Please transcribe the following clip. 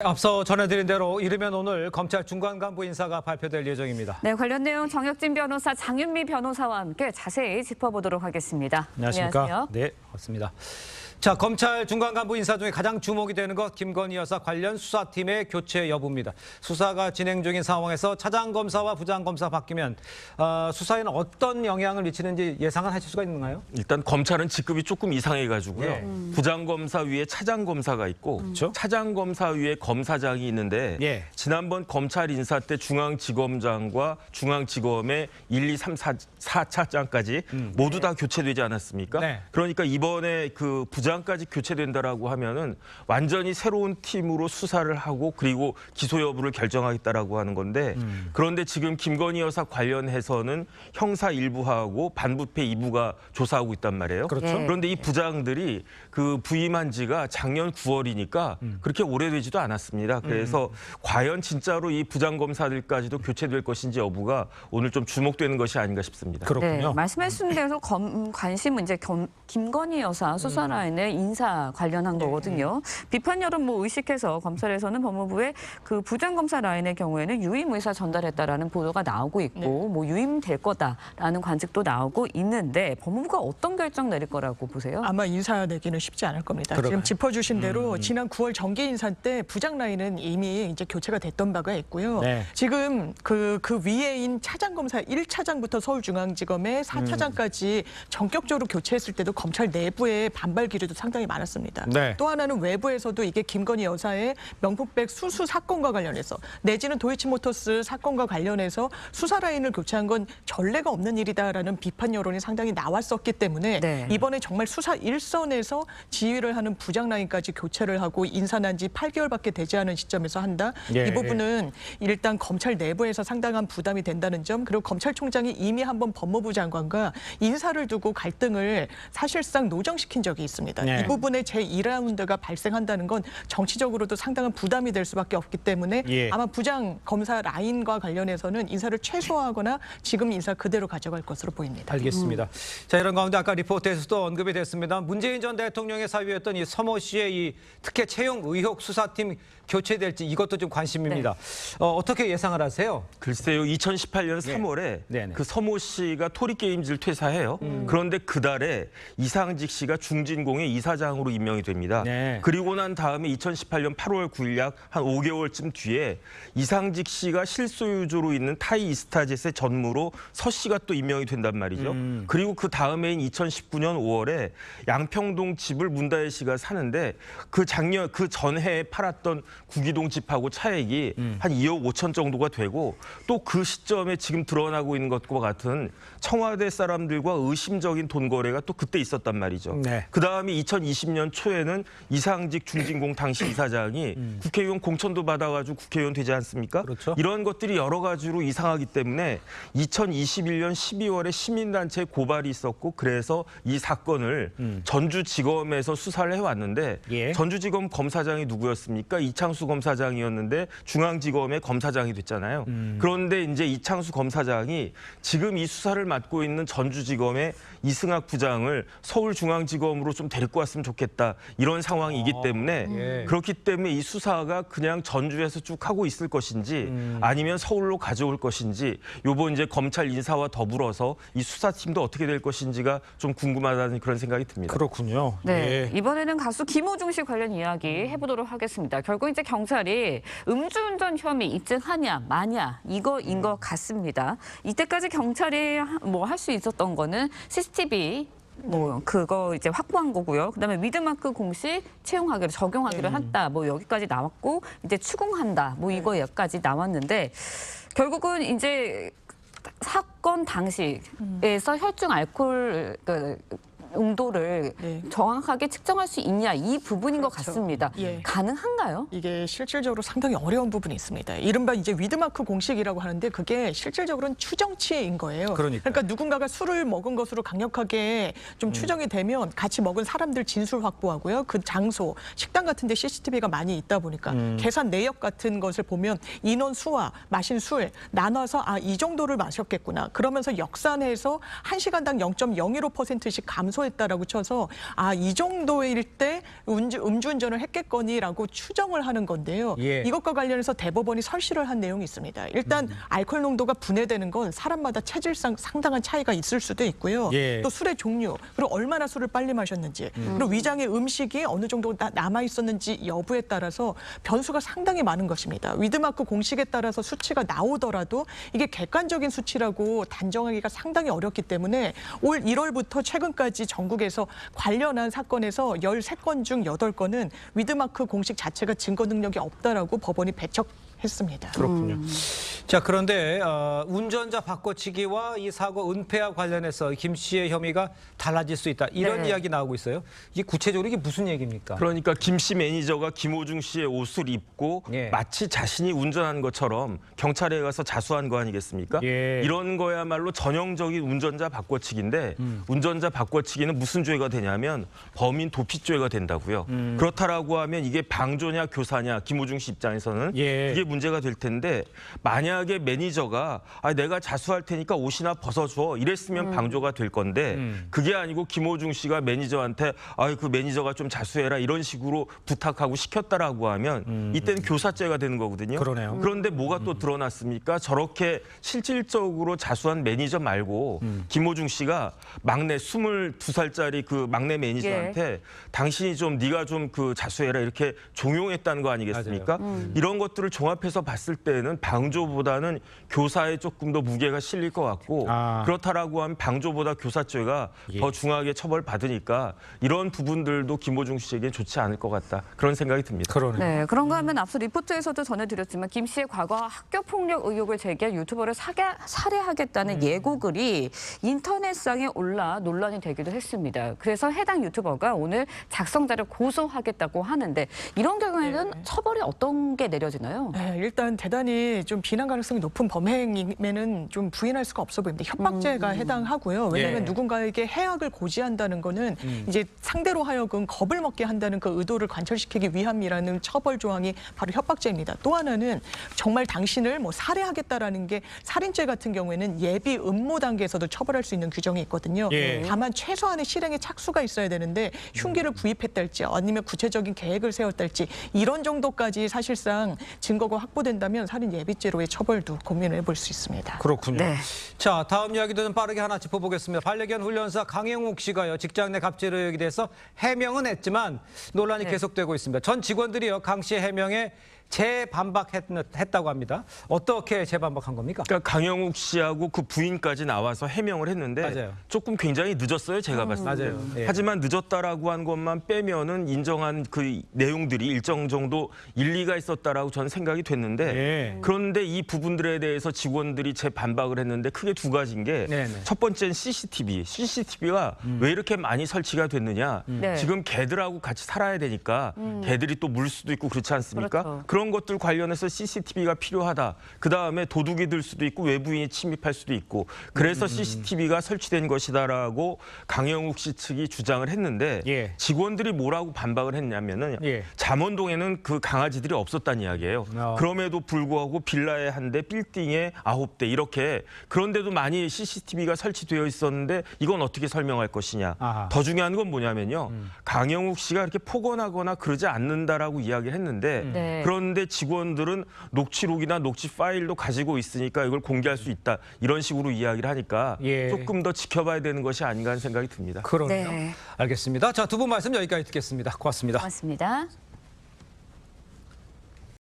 앞서 전해드린 대로 이르면 오늘 검찰 중간 간부 인사가 발표될 예정입니다. 네, 관련 내용 정혁진 변호사, 장윤미 변호사와 함께 자세히 짚어보도록 하겠습니다. 안녕하십니까? 안녕하세요. 네, 맞습니다. 자, 검찰 중간 간부 인사 중에 가장 주목이 되는 것 김건희 여사 관련 수사팀의 교체 여부입니다. 수사가 진행 중인 상황에서 차장검사와 부장검사 바뀌면 수사에는 어떤 영향을 미치는지 예상은 하실 수가 있는가요? 일단 검찰은 직급이 조금 이상해가지고요. 예. 부장검사 위에 차장검사가 있고 그렇죠. 차장검사 위에 검사장이 있는데 예. 지난번 검찰 인사 때 중앙지검장과 중앙지검의 1, 2, 3, 4차장까지 모두 다 교체되지 않았습니까? 네. 그러니까 이번에 그 부장까지 교체된다라고 하면은 완전히 새로운 팀으로 수사를 하고 그리고 기소 여부를 결정하겠다라고 하는 건데 그런데 지금 김건희 여사 관련해서는 형사 1부하고 반부패 2부가 조사하고 있단 말이에요. 그렇죠. 예. 그런데 이 부장들이 그 부임한 지가 작년 9월이니까 그렇게 오래되지도 않았습니다. 그래서 과연 진짜로 이 부장검사들까지도 교체될 것인지 여부가 오늘 좀 주목되는 것이 아닌가 싶습니다. 그렇군요. 네, 말씀하신 대로 관심은 이제 김건희 여사 수사 라인의 인사 관련한 거거든요. 비판 여론 의식해서 검찰에서는 법무부에 그 부장검사 라인의 경우에는 유임 의사 전달했다라는 보도가 나오고 있고 유임될 거다라는 관측도 나오고 있는데 법무부가 어떤 결정 내릴 거라고 보세요? 아마 인사 내기는 쉽지 않을 겁니다. 그러게요. 지금 짚어주신 대로 지난 9월 정계 인사 때 부장 라인은 이미 이제 교체가 됐던 바가 있고요. 네. 지금 그 위에인 차장검사 1차장부터 서울중앙지검의 4차장까지 전격적으로 교체했을 때도 검찰 내부에 반발 기류도 상당히 많았습니다. 네. 또 하나는 외부에서도 이게 김건희 여사의 명품백 수수 사건과 관련해서 내지는 도이치모터스 사건과 관련해서 수사 라인을 교체한 건 전례가 없는 일이다라는 비판 여론이 상당히 나왔었기 때문에 네. 이번에 정말 수사 일선에서 지휘를 하는 부장 라인까지 교체를 하고 인사난 지 8개월밖에 되지 않은 시점에서 한다. 예. 이 부분은 일단 검찰 내부에서 상당한 부담이 된다는 점, 그리고 검찰총장이 이미 한번 법무부 장관과 인사를 두고 갈등을 사실상 노정시킨 적이 있습니다. 네. 이 부분에 제2라운드가 발생한다는 건 정치적으로도 상당한 부담이 될 수밖에 없기 때문에 예. 아마 부장 검사 라인과 관련해서는 인사를 최소화하거나 지금 인사 그대로 가져갈 것으로 보입니다. 알겠습니다. 자, 이런 가운데 아까 리포트에서도 언급이 됐습니다. 문재인 전 대통령의 사위였던 이 서모 씨의 이 특혜 채용 의혹 수사팀 교체될지 이것도 좀 관심입니다. 어떻게 예상을 하세요? 글쎄요, 2018년 3월에 네네. 그 서모 씨가 토리게임즈를 퇴사해요. 그런데 그달에 이상직 씨가 중진공의 이사장으로 임명이 됩니다. 네. 그리고 난 다음에 2018년 8월 9일 약 한 5개월쯤 뒤에 이상직 씨가 실소유주로 있는 타이 이스타젯의 전무로 서 씨가 또 임명이 된단 말이죠. 그리고 그 다음해인 2019년 5월에 양평동 집을 문다혜 씨가 사는데 그 전해에 팔았던 구기동 집하고 차액이 한 2억 5천 정도가 되고 또 그 시점에 지금 드러나고 있는 것과 같은 청와대 사람들과 의심적인 돈 거래가 또 그때 있었단 말이죠. 네. 그다음에 2020년 초에는 이상직 중진공 당시 이사장이 국회의원 공천도 받아가지고 국회의원 되지 않습니까? 그렇죠. 이런 것들이 여러 가지로 이상하기 때문에 2021년 12월에 시민단체 고발이 있었고 그래서 이 사건을 전주지검에서 수사를 해왔는데 예. 전주지검 검사장이 누구였습니까? 이창수 검사장이었는데 중앙지검의 검사장이 됐잖아요. 그런데 이제 이창수 검사장이 지금 이 수사를 맡고 있는 전주지검의 이승학 부장을 서울중앙지검으로 좀 데리고 왔으면 좋겠다. 이런 상황이기 때문에 예. 그렇기 때문에 이 수사가 그냥 전주에서 쭉 하고 있을 것인지 아니면 서울로 가져올 것인지 요번 이제 검찰 인사와 더불어서 이 수사팀도 어떻게 될 것인지가 좀 궁금하다는 그런 생각이 듭니다. 그렇군요. 네, 예. 이번에는 가수 김호중 씨 관련 이야기 해보도록 하겠습니다. 결국 이제 경찰이 음주운전 혐의 입증하냐 마냐 이거인 것 같습니다. 이때까지 경찰이 할 수 있었던 거는 CCTV 그거 이제 확보한 거고요. 그다음에 미드마크 공식 채용하기로 적용하기로 했다. 여기까지 나왔고 이제 추궁한다. 이거 여기까지 나왔는데 결국은 이제 사건 당시에서 혈중 알코올 농도를 정확하게 측정할 수 있냐 이 부분인 것 같습니다. 예. 가능한가요? 이게 실질적으로 상당히 어려운 부분이 있습니다. 이른바 이제 위드마크 공식이라고 하는데 그게 실질적으로는 추정치인 거예요. 그러니까 누군가가 술을 먹은 것으로 강력하게 좀 추정이 되면 같이 먹은 사람들 진술 확보하고요. 그 장소, 식당 같은 데 CCTV가 많이 있다 보니까 계산 내역 같은 것을 보면 인원 수와 마신 술 나눠서 이 정도를 마셨겠구나. 그러면서 역산해서 1시간당 0.015%씩 감소 자소했다라고 쳐서 이 정도일 때 음주운전을 했겠거니라고 추정을 하는 건데요. 예. 이것과 관련해서 대법원이 설시를 한 내용이 있습니다. 일단 알코올 농도가 분해되는 건 사람마다 체질상 상당한 차이가 있을 수도 있고요. 예. 또 술의 종류, 그리고 얼마나 술을 빨리 마셨는지, 그리고 위장에 음식이 어느 정도 남아 있었는지 여부에 따라서 변수가 상당히 많은 것입니다. 위드마크 공식에 따라서 수치가 나오더라도 이게 객관적인 수치라고 단정하기가 상당히 어렵기 때문에 올 1월부터 최근까지 전국에서 관련한 사건에서 13건 중 8건은 위드마크 공식 자체가 증거 능력이 없다라고 법원이 배척했습니다. 그렇군요. 자, 그런데 운전자 바꿔치기와 이 사고 은폐와 관련해서 김 씨의 혐의가 달라질 수 있다. 이런 네. 이야기 나오고 있어요. 이게 구체적으로 이게 무슨 얘기입니까? 그러니까 김 씨 매니저가 김호중 씨의 옷을 입고 예. 마치 자신이 운전한 것처럼 경찰에 가서 자수한 거 아니겠습니까? 예. 이런 거야말로 전형적인 운전자 바꿔치기인데 운전자 바꿔치기는 무슨 죄가 되냐면 범인 도피죄가 된다고요. 그렇다라고 하면 이게 방조냐 교사냐 김호중 씨 입장에서는 예. 이게 문제가 될 텐데 만약에 매니저가 내가 자수할 테니까 옷이나 벗어줘 이랬으면 방조가 될 건데 그게 아니고 김호중 씨가 매니저한테 그 매니저가 좀 자수해라 이런 식으로 부탁하고 시켰다라고 하면 이때는 교사죄가 되는 거거든요. 그러네요. 그런데 뭐가 또 드러났습니까? 저렇게 실질적으로 자수한 매니저 말고 김호중 씨가 막내 22살짜리 그 막내 매니저한테 당신이 좀 네가 좀 그 자수해라 이렇게 종용했다는 거 아니겠습니까? 이런 것들을 종합해서 봤을 때는 방조보다는 교사에 조금 더 무게가 실릴 것 같고 그렇다라고 하면 방조보다 교사죄가 더 중하게 처벌받으니까 이런 부분들도 김호중 씨에게 좋지 않을 것 같다. 그런 생각이 듭니다. 그러네요. 네, 그런가 하면 앞서 리포트에서도 전해드렸지만 김 씨의 과거 학교 폭력 의혹을 제기한 유튜버를 살해하겠다는 예고글이 인터넷상에 올라 논란이 되기도 했습니다. 그래서 해당 유튜버가 오늘 작성자를 고소하겠다고 하는데 이런 경우에는 처벌이 어떤 게 내려지나요? 네, 일단 대단히 좀 비난 가능성이 높은 범행임에는 좀 부인할 수가 없어 보입니다. 협박죄가 해당하고요. 왜냐하면 예. 누군가에게 해악을 고지한다는 거는 이제 상대로 하여금 겁을 먹게 한다는 그 의도를 관철시키기 위함이라는 처벌 조항이 바로 협박죄입니다. 또 하나는 정말 당신을 살해하겠다라는 게 살인죄 같은 경우에는 예비 음모 단계에서도 처벌할 수 있는 규정이 있거든요. 예. 다만 최소한의 실행에 착수가 있어야 되는데 흉기를 구입했달지 아니면 구체적인 계획을 세웠달지 이런 정도까지 사실상 증거가 확보된다면 살인 예비죄로의 처벌도 고민을 해볼 수 있습니다. 그렇군요. 네. 자, 다음 이야기도 좀 빠르게 하나 짚어보겠습니다. 반려견 훈련사 강영욱 씨가요, 직장 내 갑질 의혹에 대해서 해명은 했지만 논란이 계속되고 있습니다. 전 직원들이요, 강 씨의 해명에 재반박했다고 합니다. 어떻게 재반박한 겁니까? 그러니까 강영욱 씨하고 그 부인까지 나와서 해명을 했는데 맞아요. 조금 굉장히 늦었어요. 제가 봤을 때. 맞아요. 예. 하지만 늦었다라고 한 것만 빼면은 인정한 그 내용들이 일정 정도 일리가 있었다라고 저는 생각이 됐는데 예. 그런데 이 부분들에 대해서 직원들이 재반박을 했는데 크게 두 가지인 게 네네. 첫 번째는 CCTV가 왜 이렇게 많이 설치가 됐느냐. 네. 지금 개들하고 같이 살아야 되니까 개들이 또 물 수도 있고 그렇지 않습니까? 그렇죠. 그런 것들 관련해서 CCTV가 필요하다. 그다음에 도둑이 들 수도 있고 외부인이 침입할 수도 있고 그래서 CCTV가 설치된 것이다라고 강영욱 씨 측이 주장을 했는데 예. 직원들이 뭐라고 반박을 했냐면은 예. 잠원동에는 그 강아지들이 없었다는 이야기예요. 그럼에도 불구하고 빌라에 1대, 빌딩에 9대 이렇게 그런데도 많이 CCTV가 설치되어 있었는데 이건 어떻게 설명할 것이냐. 아하. 더 중요한 건 뭐냐면요. 강영욱 씨가 이렇게 폭언하거나 그러지 않는다라고 이야기를 했는데 네. 그런데 직원들은 녹취록이나 녹취 파일도 가지고 있으니까 이걸 공개할 수 있다. 이런 식으로 이야기를 하니까 예. 조금 더 지켜봐야 되는 것이 아닌가 하는 생각이 듭니다. 그러네요. 네. 알겠습니다. 자, 두 분 말씀 여기까지 듣겠습니다. 고맙습니다. 고맙습니다.